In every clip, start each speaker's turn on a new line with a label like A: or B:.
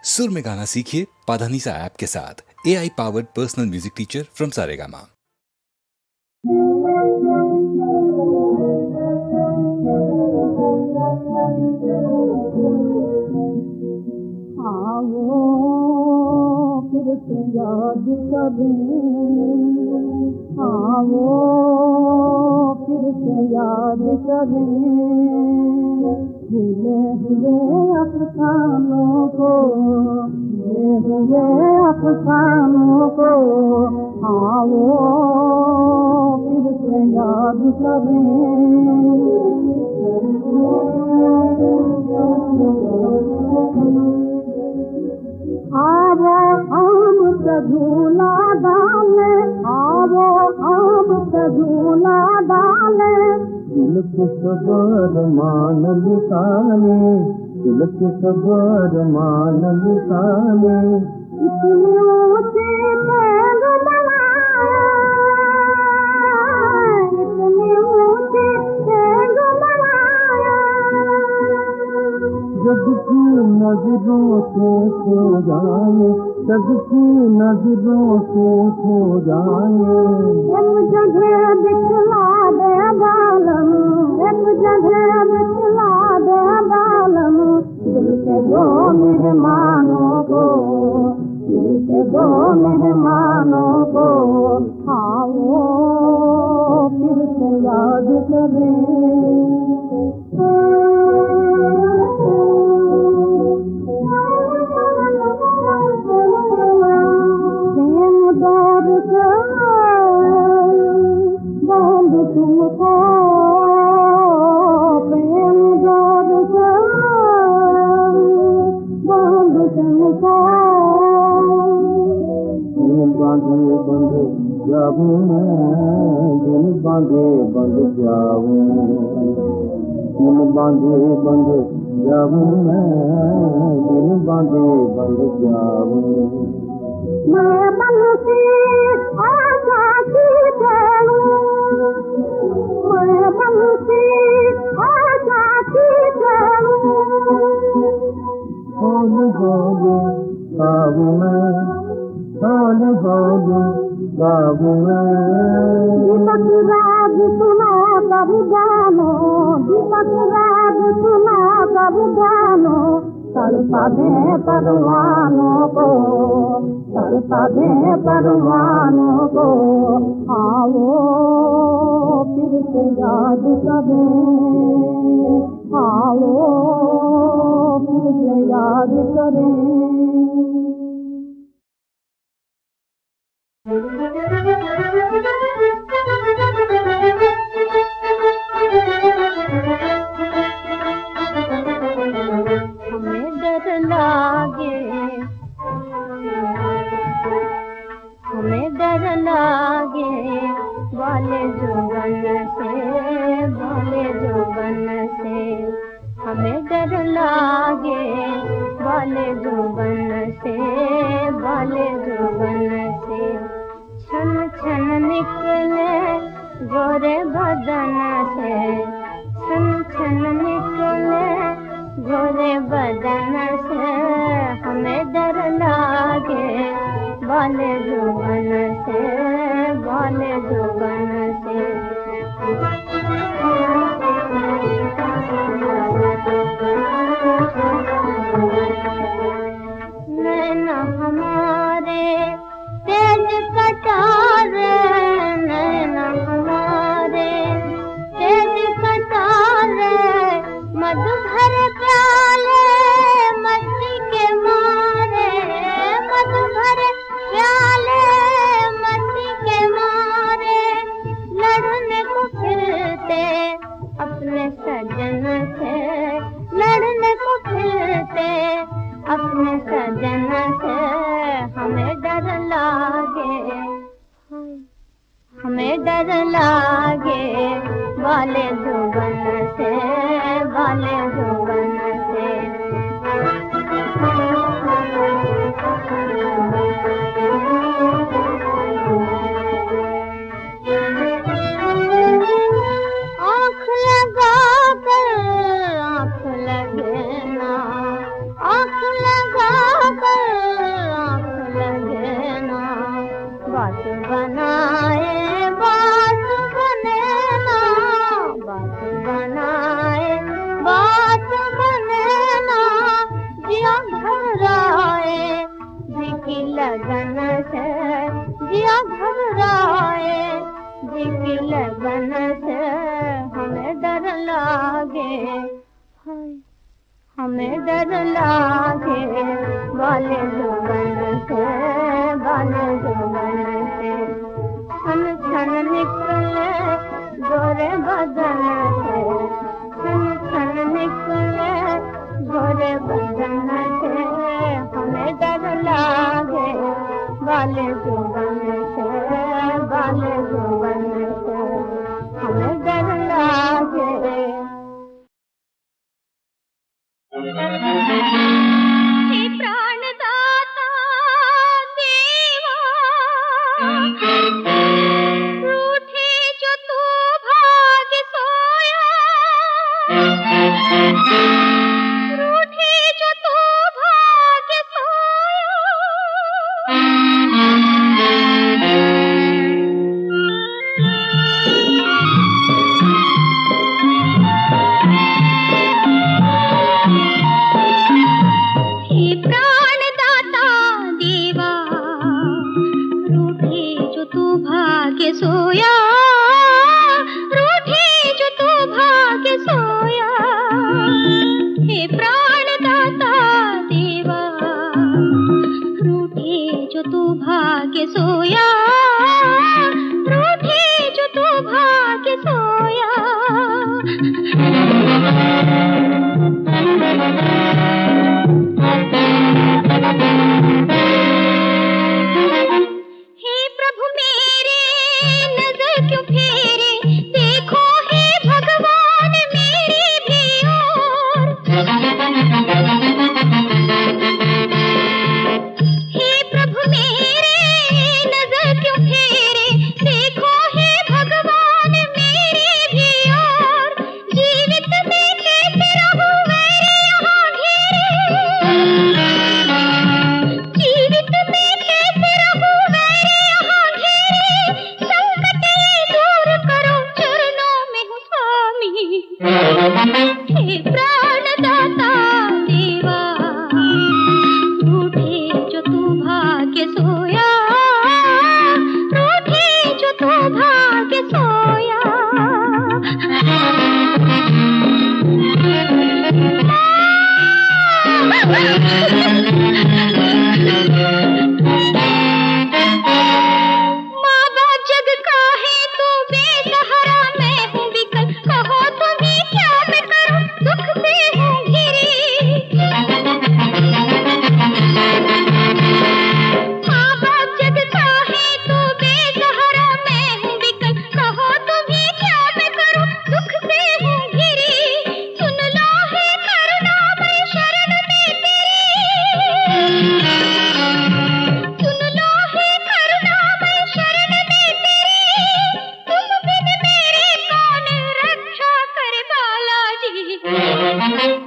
A: सुर में गाना सीखिए पाधानीसा ऐप के साथ। AI powered personal music teacher from Saregama.
B: आओ फिर से याद करें, आओ फिर से याद करें, भूले हुए अफसानों को, भूले हुए अफसानों को। आओ फिर से याद करें। आवो आम से झूला डाले, आवो आम से झूला डाले, दिल के सबर मान निकाले, दिल के सबर मान निकाले। इतने ऊंचे पैर बनाए, इतने ऊंचे पैर बनाए, जग की नजरों से खो जाए, जग की नजरों से खो जाए। एक जगह दिखला दे बालम, एक जगह दिखला दे बालम, दिल के दो मेहमानों को, दिल के दो मेहमानों को। आओ फिर से याद करें। तुमको प्रेम जोर से बांध तुमको, दिल बांधे बंध जाऊं मैं, दिल बांधे बंध जाऊं, दिल बांधे बंध जाऊं मैं, दिल बांधे बंध जाऊं। मैं बंसी आशा की चलूं, मैं बंसी आशा की चलूं, हौले हौले गाऊं मैं, हौले हौले गाऊं मैं। दीपक राग सुना कर जानो, दीपक राग सुना कर जानो, तड़पा दे परवानों को, तड़पा दे परवानों को। आओ फिर से याद करें, आओ फिर से याद करें। हमें डर लागे, हमें डर लागे वाले जुगन से, वाले जुगन से। हमें डर लागे वाले जुगन से, वाले जुगन से। छन छन निकले गोरे बदन से, छन छन निकले गोरे बदन से। हमें डर लागे वाले जुगन से, वाले जुगन से। नैना हमारे तेज कटार, नैना हमारे तेज कटार, मधुभर प्याले मस्ती के मारे, मधुभर प्याले मस्ती के मारे। लड़ने को फिरते अपने सजन से, लड़ने को फिरते अपने सजन से। हमें डर लागे, हमें डर लागे वाले जुगन से, वाले जुगन से। आँख लगा कर आँख लगे ना, आँख लगा हमें डर लागे वाले जुबन से, वाले जुबन से। छन छन निकले गोरे बदन से, छन छन निकले गोरे बदन से। हमें डर लागे वाले जुबन से, वाले जुबन से। हमें डर लागे। हे प्राणदाता देवा, रूठे जो तू भाग्य सोया, रूठे जो तू भाग्य सोया। प्राणदाता देवा, रूठे जो तू भाग्य सोया, रूठे जो तू भाग्य सोया। हे प्राणदाता देवा, रूठे जो तू भाग्य सोया, रूठे जो तू भाग्य सोया। हे प्रभु मेरे नजर क्यों फेरे, देखो हे भगवान मेरी भी ओर। हे प्रभु मेरे नजर क्यों फेरे, देखो हे भगवान मेरी भी ओर। जीवित में कैसे रहूं मैं यहाँ घेरे, जीवित में कैसे रहूं मैं यहाँ घेरे। संकट ये दूर करो चरणों में हूँ स्वामी। हे प्राणदाता देवा, रूठे जो तू भाग्य सोया, रूठे जो तू भाग्य सोया। माँ बाप जग का है तू बेसहारा, मैं हूँ विकल, कहो तुम्हें क्या मैं करूँ, दुख से हूँ घिरी। माँ बाप जग का है तू बेसहारा, मैं हूँ विकल, कहो तुम्हें क्या मैं करूँ, दुख से हूँ घिरी। सुन लो है करुणा मैं शरण में तेरी, सुन लो है करुणा मैं शरण में तेरी। तुम बिन मेरे कौन रक्षा करे बालाजी।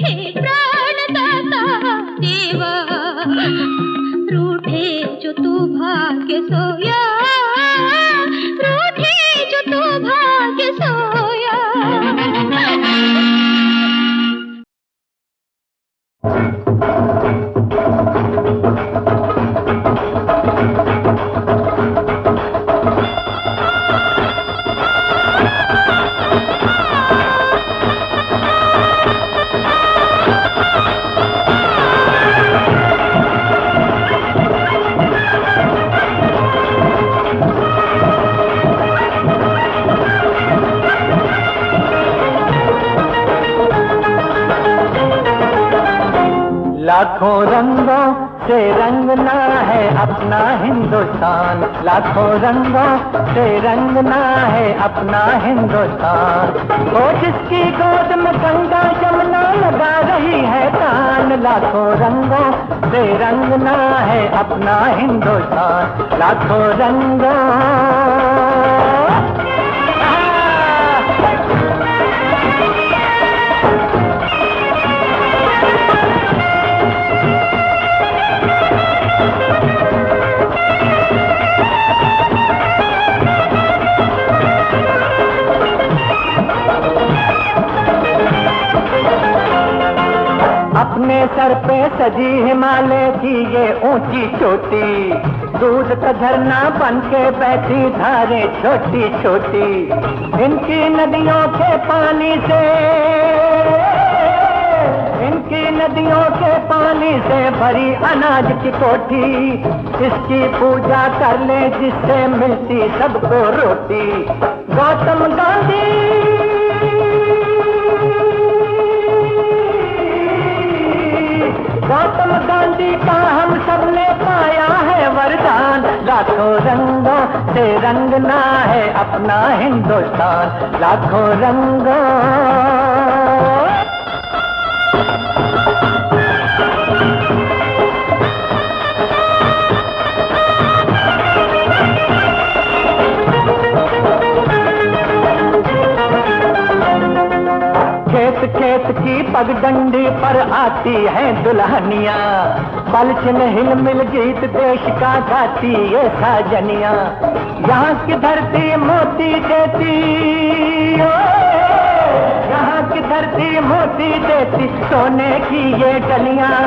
B: हे प्राणदाता देवा, रूठे जो तू भाग्य सोया, रूठे जो तू भाग्य सोया।
C: लाखों रंगों से रंगना है अपना हिंदुस्तान, लाखों रंगों से रंगना है अपना हिंदुस्तान। ओ जिसकी गोद में गंगा जमुना लगा रही है तान, लाखों रंगों से रंगना है अपना हिंदुस्तान, लाखों रंगों। अपने सर पे सजी हिमालय की ये ऊंची चोटी, दूध का झरना बन के बैठी धारें छोटी छोटी। इनकी नदियों के पानी से, इनकी इसकी नदियों के पानी से भरी अनाज की कोठी, इसकी पूजा कर ले जिससे मिलती सबको रोटी। गौतम गांधी गौतम गांधी का हम सब ने पाया है वरदान, लाखों रंगों से रंगना है अपना हिंदुस्तान, लाखों रंगों। खेत खेत की पगडंडी पर आती है दुल्हनिया, पलछन हिल मिल गीत देश का गाती ये साजनिया। यहाँ की धरती मोती देती, यहाँ की धरती मोती देती सोने की ये गलियां।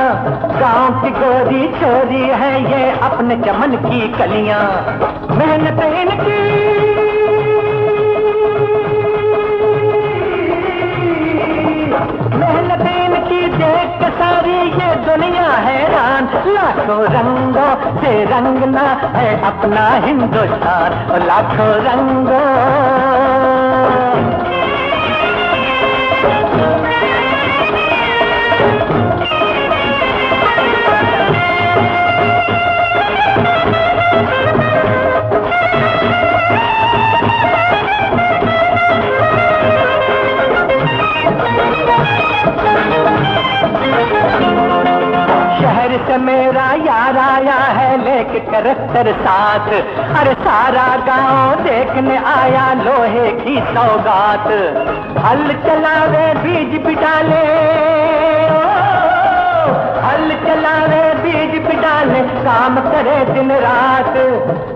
C: गाँव की गोरी छोरी है ये अपने चमन की कलियां। मेहनत इनकी देख के सारी ये दुनिया हैरान, लाखों रंगों से रंगना है अपना हिंदुस्तान, लाखों रंगों। शहर से मेरा यार आया है लेके करतर साथ, अरे सारा गांव देखने आया लोहे की सौगात। हल चलावे बीज बिडाले, हल चलावे बीज बिडाले, काम करे दिन रात।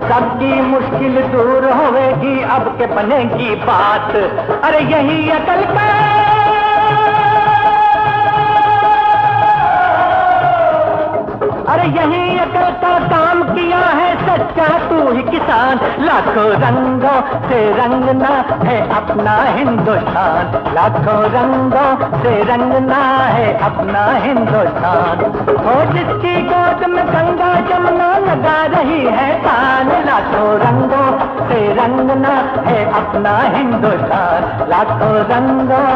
C: सबकी मुश्किल दूर होवेगी अब के बनेगी बात, अरे यही अकल का यही अकल का काम किया है सच्चा तू ही किसान, लाखों रंगों से रंगना है अपना हिंदुस्तान, लाखों रंगों से रंगना है अपना हिंदुस्तान। हो जिसकी गोद में गंगा जमुना लगा रही है तान, लाखों रंगों से रंगना है अपना हिंदुस्तान, लाखों रंगों।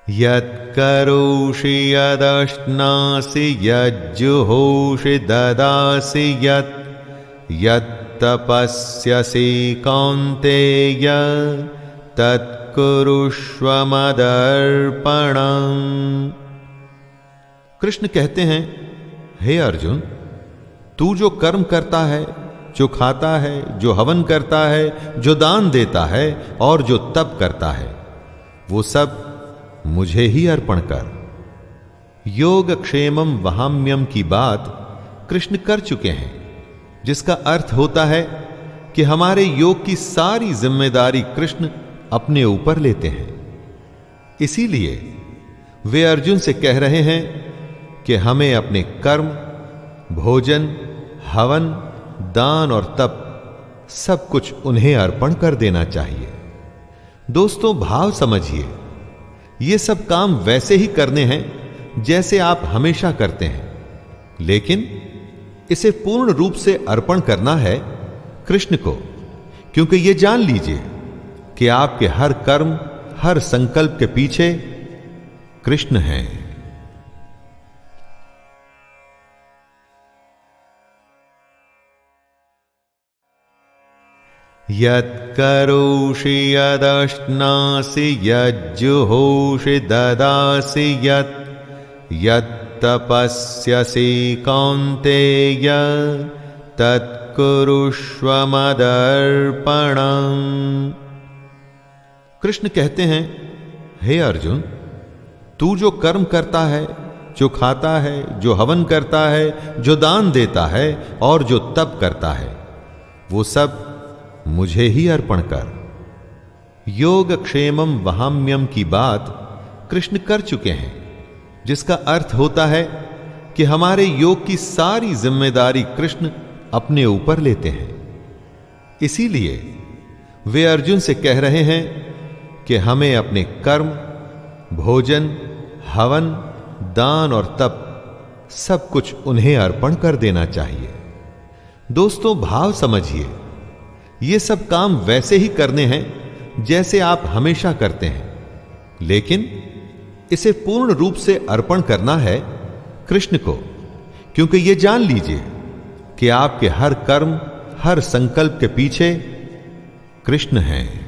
D: यत्करोषि यदश्नासि यज्जुहोषि ददासि यत्तपस्यसि कौन्तेय तत्कुरुष्व मदर्पणम्। कृष्ण कहते हैं, हे अर्जुन, तू जो कर्म करता है, जो खाता है, जो हवन करता है, जो दान देता है और जो तप करता है, वो सब मुझे ही अर्पण कर। योग क्षेमम वहाम्यम की बात कृष्ण कर चुके हैं, जिसका अर्थ होता है कि हमारे योग की सारी जिम्मेदारी कृष्ण अपने ऊपर लेते हैं। इसीलिए वे अर्जुन से कह रहे हैं कि हमें अपने कर्म, भोजन, हवन, दान और तप सब कुछ उन्हें अर्पण कर देना चाहिए। दोस्तों, भाव समझिए, ये सब काम वैसे ही करने हैं जैसे आप हमेशा करते हैं, लेकिन इसे पूर्ण रूप से अर्पण करना है कृष्ण को, क्योंकि ये जान लीजिए कि आपके हर कर्म, हर संकल्प के पीछे कृष्ण हैं। यत्करोषि यदश्नासि यज्जुहोषि ददासि यत्तपस्यसि कौन्तेय तत्कुरुष्व मदर्पणम्। कृष्ण कहते हैं, हे अर्जुन, तू जो कर्म करता है, जो खाता है, जो हवन करता है, जो दान देता है और जो तप करता है, वो सब मुझे ही अर्पण कर। योग क्षेमम वहाम्यम की बात कृष्ण कर चुके हैं, जिसका अर्थ होता है कि हमारे योग की सारी जिम्मेदारी कृष्ण अपने ऊपर लेते हैं। इसीलिए वे अर्जुन से कह रहे हैं कि हमें अपने कर्म, भोजन, हवन, दान और तप सब कुछ उन्हें अर्पण कर देना चाहिए। दोस्तों, भाव समझिए, ये सब काम वैसे ही करने हैं जैसे आप हमेशा करते हैं, लेकिन इसे पूर्ण रूप से अर्पण करना है कृष्ण को, क्योंकि ये जान लीजिए कि आपके हर कर्म, हर संकल्प के पीछे कृष्ण हैं।